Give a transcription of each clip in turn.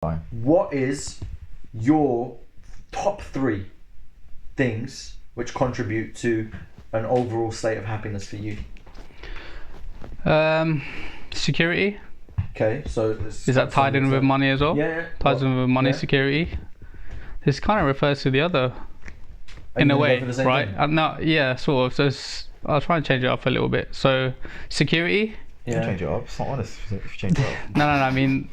Fine. What is your top 3 things which contribute to an overall state of happiness for you? Security. Okay, so Is that tied in with money as well? Yeah. Ties in with money, security. This kind of refers to the other, in a way, right? No, yeah, sort of. So I'll try and change it up a little bit. So security. You can change it up. It's not honest if you change it up. No. I mean,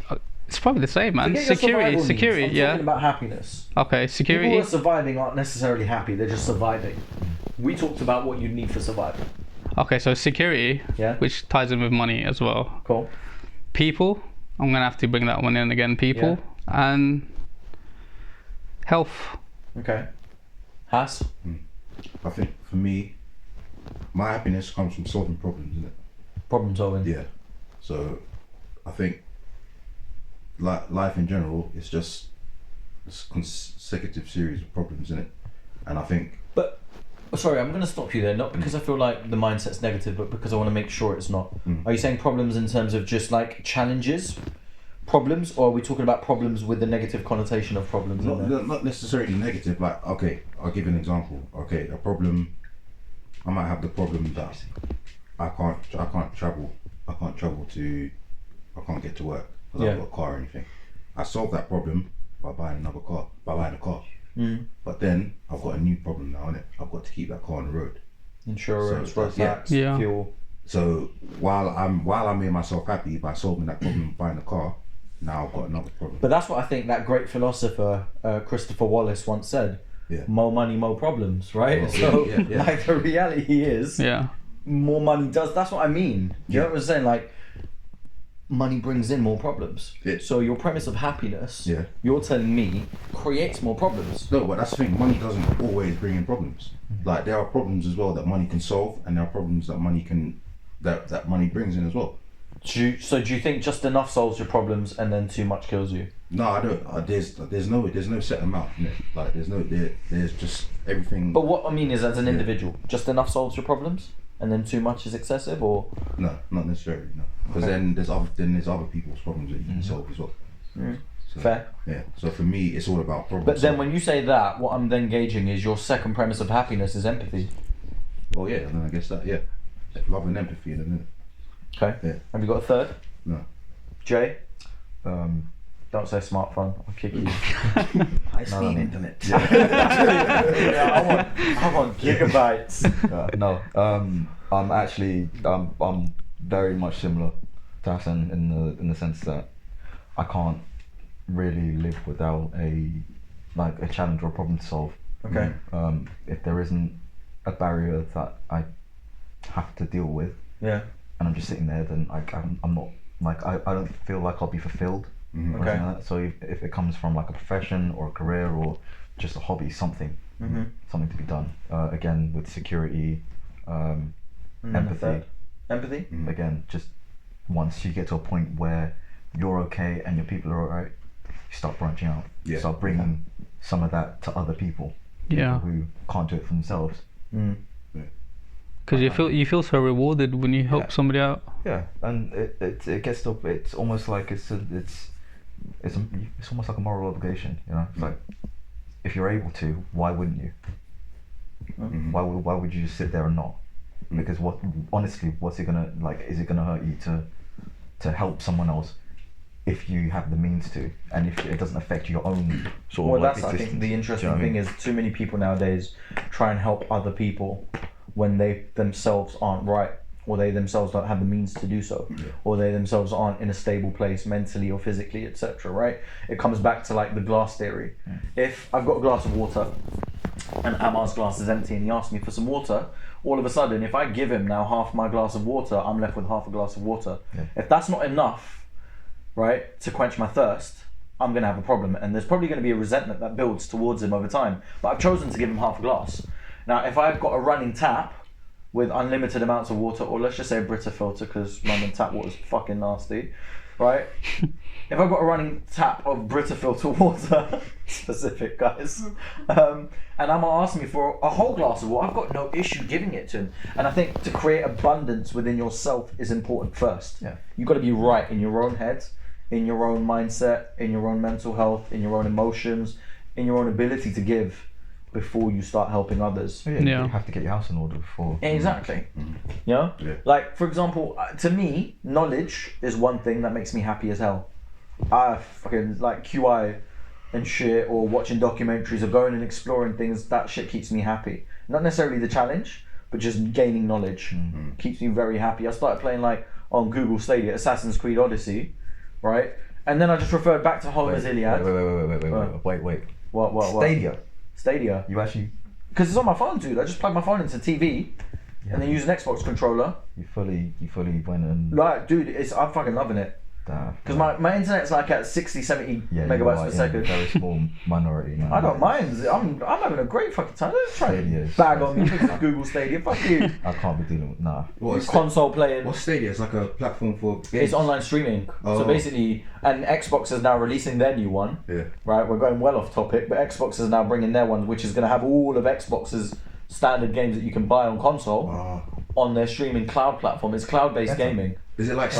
it's probably the same, man. Security. I'm talking about happiness. Okay, security. People who are surviving aren't necessarily happy. They're just surviving. We talked about what you need for survival. Okay, so security, which ties in with money as well. Cool. People. I'm gonna have to bring that one in again. People and health. Okay. Hass? I think for me, my happiness comes from solving problems, isn't it? Problem solving. Yeah. So I think life in general is just a consecutive series of problems, isn't it? And I think. But sorry, I'm going to stop you there. Not because I feel like the mindset's negative, but because I want to make sure it's not. Are you saying problems in terms of just like challenges, problems, or are we talking about problems with the negative connotation of problems? Not necessarily negative. Like, okay, I'll give you an example. Okay, a problem. I might have the problem that I can't travel. I can't get to work because I haven't got a car or anything. I solve that problem by buying a car. But then I've got a new problem now, innit? I've got to keep that car on the road. Insurance, road tax, fuel. So while I made myself happy by solving that problem of buying a car, now I've got another problem. But that's what I think that great philosopher Christopher Wallace once said. Yeah. More money, more problems, right? Oh, so yeah. like the reality is more money does. That's what I mean. You know what I'm saying? Like money brings in more problems. Yeah. So your premise of happiness, you're telling me, creates more problems. No, but that's the thing. Money doesn't always bring in problems. Like there are problems as well that money can solve, and there are problems that money brings in as well. Do you think just enough solves your problems and then too much kills you? No, I don't. There's no set amount. Innit? Like there's just everything. But what I mean is, as an individual, just enough solves your problems, and then too much is excessive, or no, not necessarily. No, because then there's other people's problems that you can solve as well. So, fair. Yeah. So for me, it's all about problems. But then when you say that, what I'm then gauging is your second premise of happiness is empathy. Well, yeah, then I guess that love and empathy, then. Okay. Yeah. Have you got a third? No. Jay? Don't say smartphone. I'll kick you. High speed internet. I want gigabytes. No. I'm very much similar to Hassan in the sense that I can't really live without a challenge or a problem to solve. Okay. If there isn't a barrier that I have to deal with, and I'm just sitting there, then I'm not I don't feel like I'll be fulfilled. Or anything like that. So if it comes from like a profession or a career or just a hobby, something to be done. Again, with security, empathy. Empathy? Again, just once you get to a point where you're okay and your people are alright, you start branching out. You start bringing some of that to other people. Who can't do it for themselves. Because you feel so rewarded when you help somebody out. Yeah, and it gets to, it's almost like it's almost like a moral obligation, you know. It's like if you're able to, why wouldn't you? Why would you just sit there and not? Because what's it gonna like? Is it gonna hurt you to help someone else if you have the means to, and if it doesn't affect your own sort of that's existence? I think the interesting thing is too many people nowadays try and help other people when they themselves aren't right, or they themselves don't have the means to do so, or they themselves aren't in a stable place mentally or physically, etc. Right? It comes back to like the glass theory. If I've got a glass of water and Amar's glass is empty and he asks me for some water, all of a sudden if I give him now half my glass of water, I'm left with half a glass of water. If that's not enough, right, to quench my thirst, I'm going to have a problem, and there's probably going to be a resentment that builds towards him over time. But I've chosen to give him half a glass. Now, if I've got a running tap with unlimited amounts of water, or let's just say a Brita filter, because London tap water is fucking nasty, right? If I've got a running tap of Brita filter water, specific guys, and Amar asks me for a whole glass of water, I've got no issue giving it to him. And I think to create abundance within yourself is important first. You've got to be right in your own head in your own mindset, in your own mental health, in your own emotions, in your own ability to give before you start helping others. Yeah, you have to get your house in order before. Exactly. You know? Yeah. Like, for example, to me, knowledge is one thing that makes me happy as hell. I fucking like QI and shit, or watching documentaries or going and exploring things. That shit keeps me happy. Not necessarily the challenge, but just gaining knowledge keeps me very happy. I started playing like on Google Stadia, Assassin's Creed Odyssey, right? And then I just referred back to Homer's Iliad. Wait. What? Stadia. You actually... Because it's on my phone, dude. I just plug my phone into TV and then use an Xbox controller. You fully went and... Like, dude, I'm fucking loving it. Because my internet's like at 60, 70 megabytes per second. Very small minority, man. I don't mind. I'm having a great fucking time. Don't try to bag on me because of Google Stadia. Fuck you. I can't be dealing with... Nah. What, console playing. What's Stadia? It's like a platform for games. It's online streaming. Oh. So basically, and Xbox is now releasing their new one. Yeah. Right, we're going well off topic, but Xbox is now bringing their one, which is going to have all of Xbox's standard games that you can buy on console on their streaming cloud platform. It's cloud-based gaming. Is it like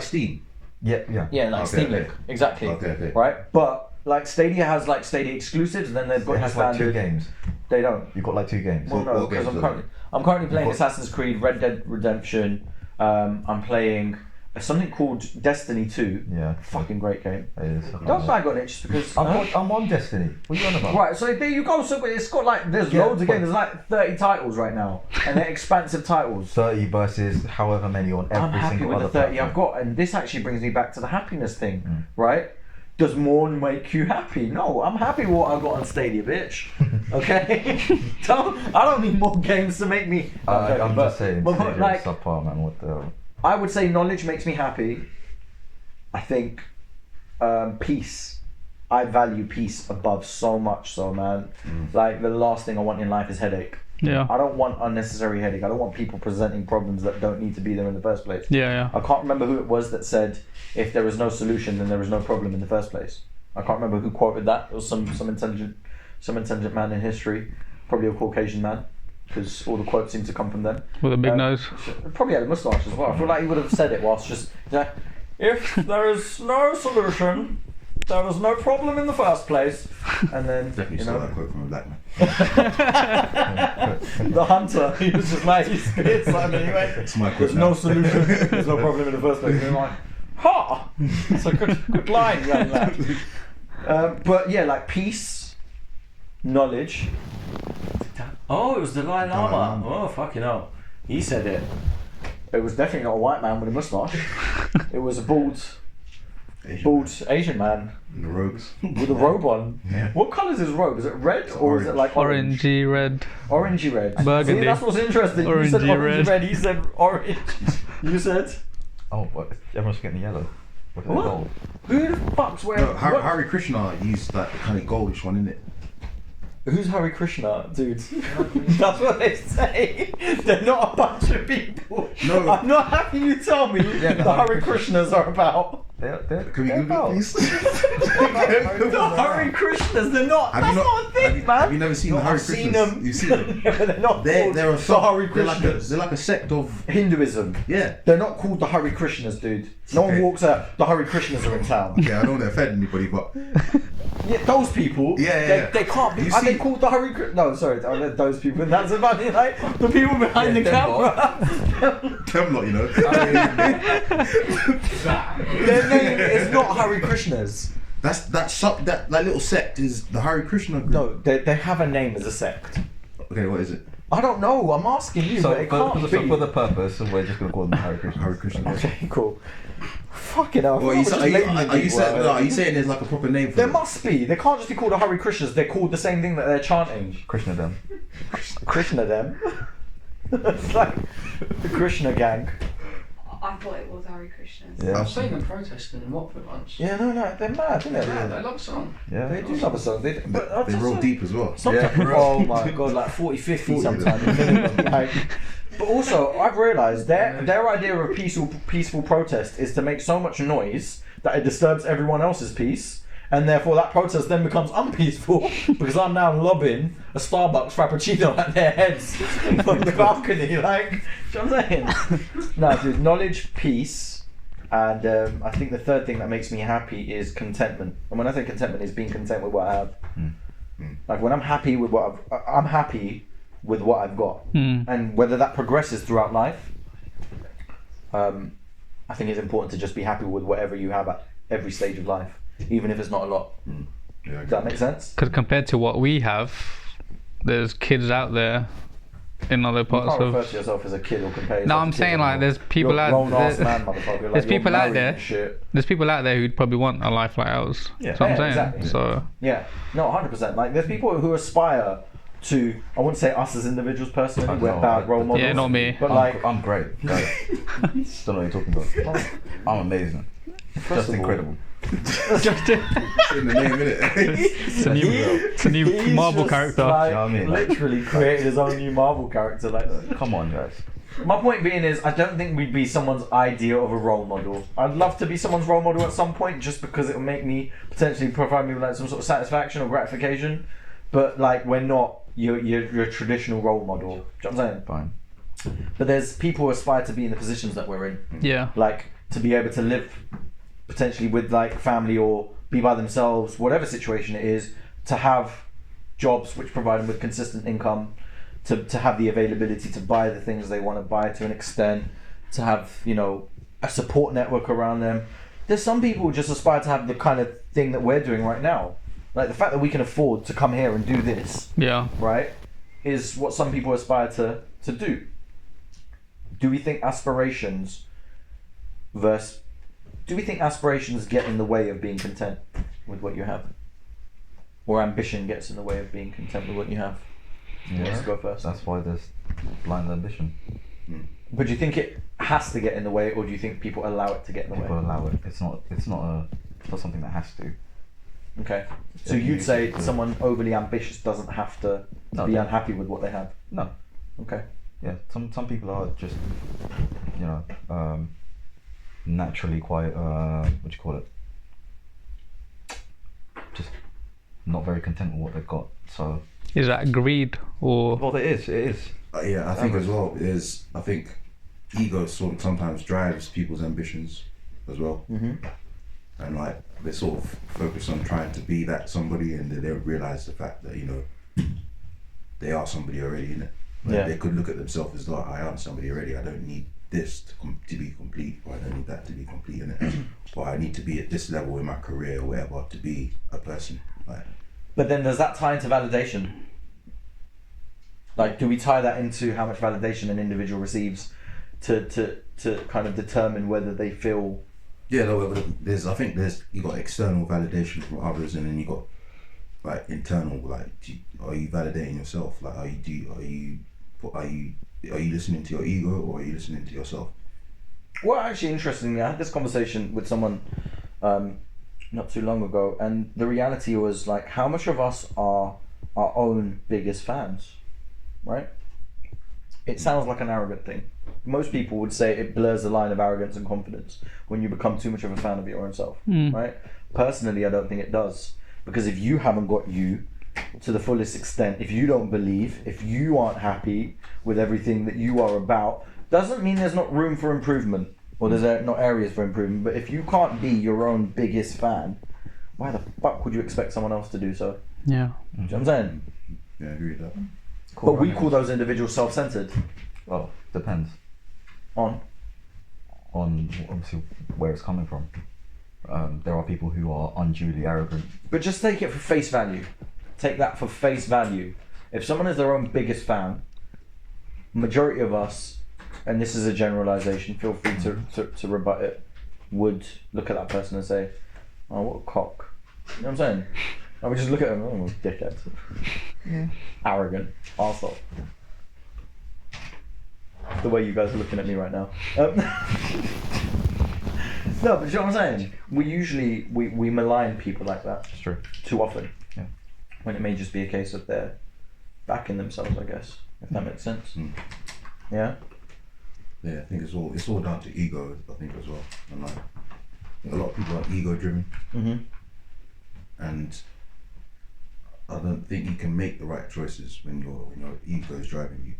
Steam? Yeah, like Steam Link. Exactly. Okay. Right? But like Stadia has like Stadia exclusives, and then they've got It has like 2 games. They don't. You've got like 2 games. Well, no, because I'm currently playing Assassin's Creed, Red Dead Redemption. I'm playing something called Destiny 2. Yeah. Fucking great game. It is. Don't bag on it just because... I'm on Destiny. What are you on about? Right, so there you go. So it's got like... There's loads of games. There's like 30 titles right now. And they're expansive titles. 30 versus however many on every single other I'm happy with the 30 I've got. And this actually brings me back to the happiness thing. Right? Does more make you happy? No, I'm happy with what I got on Stadia, bitch. Okay? I don't need more games to make me... I'm just saying, but like, subpar, man. What the hell? I would say knowledge makes me happy. I think peace. I value peace above so much, so man. Like the last thing I want in life is headache. Yeah. I don't want unnecessary headache. I don't want people presenting problems that don't need to be there in the first place. Yeah. I can't remember who it was that said, if there is no solution, then there is no problem in the first place. I can't remember who quoted that. It was some intelligent man in history, probably a Caucasian man, because all the quotes seem to come from them. With a big nose. Probably had a moustache as well. I feel like he would have said it whilst just, if there is no solution, there was no problem in the first place. And then, Definitely saw that quote from a black man. The hunter, he was just like, he spits like me anyway. It's my quote. There's no solution, there's no problem in the first place. And I'm like, ha! It's a good line, young lad. But yeah, like peace, knowledge. Oh, it was the Dalai Lama. Oh, fucking hell. He said it. It was definitely not a white man with a moustache. It was a bald Asian man. In the robes. With a robe on. Yeah. What colour is his robe? Is it red or is it like orange? Orangey red. Orangey red. Burgundy. See, that's what's interesting. You said orangey red, he said orange. You said? Oh, what? Everyone's getting yellow. What? Who the fuck's wearing... No, Hare Krishna used that kind of goldish one, innit? Who's Hare Krishna, dude? That's what they say. They're not a bunch of people. No. I'm not having you tell me the Hare Krishnas are about. Can we Google it, please? The Hare Krishnas, they're not. That's not a thing, man. Have you never seen the Hare Krishnas? You've seen them. Yeah, but they're not They're called a the Hare Krishnas. they're like a sect of Hinduism. Yeah. They're not called the Hare Krishnas, dude. No one walks out, the Hare Krishnas are in town. Okay, I don't want to offend anybody, but Yeah, those people. Yeah. They can't be. Are they called the Hare Krishnas? No, sorry, those people. That's about it, like the people behind the camera. them lot, you know. Their name is not Hare Krishnas. That little sect is the Hare Krishna group. No, they have a name as a sect. Okay, what is it? I don't know. I'm asking you. So but it can't be. for the purpose, we're just gonna call them Hare Krishna. Hare Krishna. Okay, cool. Fucking hell. Well, are you saying there's like a proper name for There them? must be. They can't just be called the Hare Krishnas. They're called the same thing that they're chanting. Krishna them. Krishna them. It's like the Krishna gang. I thought it was Hare Krishnas. Yeah. I've seen them protesting in Watford once. Yeah, no, they're mad, isn't it? Yeah, they love a song. Yeah. They do love a song. They roll deep as well. Sometimes, oh my god, like 40, 50 sometimes. Like, but also, I've realised their idea of peaceful protest is to make so much noise that it disturbs everyone else's peace, and therefore that protest then becomes unpeaceful because I'm now lobbing a Starbucks Frappuccino at their heads from the balcony. Like, do you know what I'm saying? No, dude, knowledge, peace, And I think the third thing that makes me happy is contentment. And when I say contentment, is being content with what I have. Like when I'm happy with what I'm happy with what I've got, and whether that progresses throughout life. I think it's important to just be happy with whatever you have at every stage of life, even if it's not a lot. Yeah, Does that make sense? Because compared to what we have, there's kids out there in other You parts can't of. refer to yourself as a kid or compare yourself No, to I'm a kid saying like anymore. there's people You're a out grown-ass there. man, motherfucker. Like, There's you're people out married there. and shit. There's people out there who'd probably want a life like ours. Yeah. That's what I'm saying. Exactly. So Yeah, no, 100%. Like, there's people who aspire to. I wouldn't say us as individuals personally. We're no, bad role models. yeah, not me. But like, I'm great. Great. Don't know what you're talking about. I'm amazing. Just of all, incredible. just in the name, innit? it's a new he's Marvel just, character. Like, You know what I mean? Like- literally created his own new Marvel character. Like, Come on, guys. my point being is, I don't think we'd be someone's idea of a role model. I'd love to be someone's role model at some point, just because it will make me potentially provide me with like some sort of satisfaction or gratification. But like, we're not your traditional role model. Do you know what I'm saying? Fine. But there's people who aspire to be in the positions that we're in. Yeah. Like to be able to live potentially with like family or be by themselves, whatever situation it is, to have jobs which provide them with consistent income, to have the availability to buy the things they want to buy to an extent, to have, you know, a support network around them. There's some people who just aspire to have the kind of thing that we're doing right now. Like the fact that we can afford to come here and do this, Yeah. right, is what some people aspire to do. Do we think aspirations get in the way of being content with what you have? Or ambition gets in the way of being content with what you have? Yeah. Let's go first. That's why there's blind ambition. But do you think it has to get in the way, or do you think people allow it to get in the People way? allow it. It's not something that has to. Okay. So Yeah. you'd say someone overly ambitious doesn't have to No, be they- unhappy with what they have? No. Okay. Yeah. Some people are just, you know, naturally quite what do you call it? Just not very content with what they've got. So. Is that greed or? Well, it is. It is. Yeah, I think as well is I think ego sort of sometimes drives people's ambitions as well, and like they sort of focus on trying to be that somebody, and they don't realize the fact that, you know, they are somebody already, in it. Like, Yeah. they could look at themselves as like, I am somebody already. I don't need this to be complete, or I don't need that to be complete, innit? Or I need to be at this level in my career or whatever to be a person. Like, But then does that tie into validation? Like, do we tie that into how much validation an individual receives to kind of determine whether they feel? yeah, no, but you got external validation from others, and then you got like internal. Like, are you validating yourself? Like, are you listening to your ego, or are you listening to yourself? Well, actually, interestingly, I had this conversation with someone not too long ago, and the reality was like, how much of us are our own biggest fans, right? It sounds like an arrogant thing. Most people would say it blurs the line of arrogance and confidence when you become too much of a fan of your own self, right? Personally, I don't think it does, because if you haven't got you to the fullest extent, if you don't believe, if you aren't happy with everything that you are about, doesn't mean there's not room for improvement, or there's not areas for improvement. But if you can't be your own biggest fan, why the fuck would you expect someone else to do so? Yeah. Do you know what I'm saying? Yeah, I agree with that. But we call those individuals self-centered. Well, depends On obviously where it's coming from. There are people who are unduly arrogant. But just take it for face value. Take that for face value. If someone is their own biggest fan, majority of us, and this is a generalization, feel free to rebut it, would look at that person and say, oh, what a cock. You know what I'm saying? I would just look at them, oh, dickhead. Yeah. Arrogant. Arsehole. The way you guys are looking at me right now. No, but you know what I'm saying? We usually, we malign people like that. It's true. Too often. Yeah. When it may just be a case of they're backing themselves, I guess, if that makes sense. Yeah? Yeah, I think it's all down to ego, I think, as well. And like, a lot of people are ego driven, and I don't think you can make the right choices when your ego is driving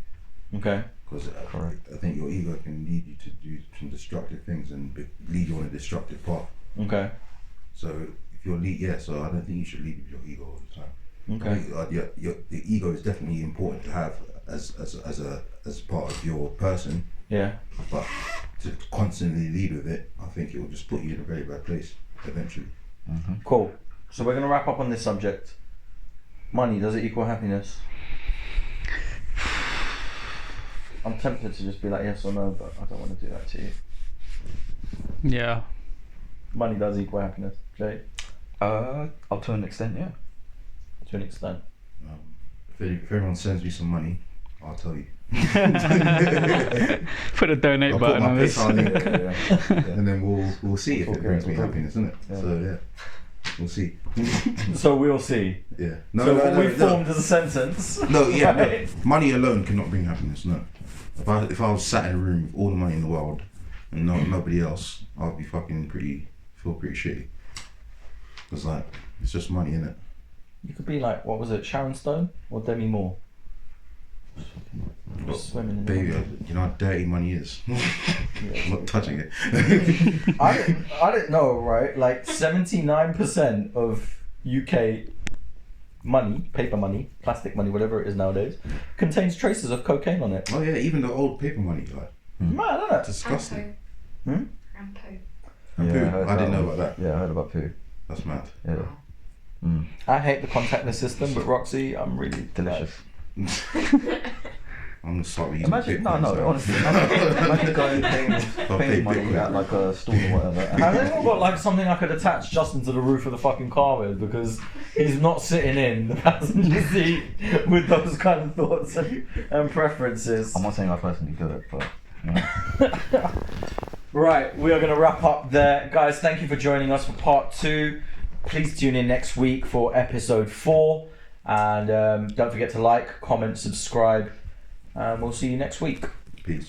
you. Okay. Because I think your ego can lead you to do some destructive things and lead you on a destructive path. Okay. So if you're so I don't think you should lead with your ego all the time. Okay. Your ego is definitely important to have as part of your person. Yeah. But to constantly lead with it, I think it will just put you in a very bad place eventually. Mm-hmm. Cool. So we're gonna wrap up on this subject. Money, does it equal happiness? I'm tempted to just be like yes or no, but I don't want to do that to you. Yeah. Money does equal happiness, Jay? Up to an extent, yeah. To an extent. If everyone sends me some money, I'll tell you. Put a donate button on this. And then we'll see if it brings me happiness, isn't it? Yeah. So yeah, we'll see. So we'll see. Yeah. We formed as a sentence. No, yeah. Right? No. Money alone cannot bring happiness. No. If I was sat in a room with all the money in the world and nobody else, I'd be feel pretty shitty. Because like it's just money, innit? You could be like, what was it, Sharon Stone or Demi Moore? Swimming in baby, the you know how dirty money is. I'm not touching it. I don't know, right? Like 79% of UK money, paper money, plastic money, whatever it is nowadays, contains traces of cocaine on it. Oh yeah, even the old paper money, like. Mad, isn't it? Disgusting. And poo. Yeah, I didn't know about that. Yeah, I heard about poo. That's mad. Yeah. Mm. I hate the contactless system, but Roxy, I'm really Delicious. I'm gonna start using Imagine, honestly, imagine going paying money at like a store or whatever. Has anyone got like something I could attach Justin to the roof of the fucking car with, because he's not sitting in the passenger seat with those kind of thoughts and preferences. I'm not saying I personally do it, but you know. Right, we are going to wrap up there. Guys, thank you for joining us for part 2. Please tune in next week for episode 4. And don't forget to like, comment, subscribe. And we'll see you next week. Peace.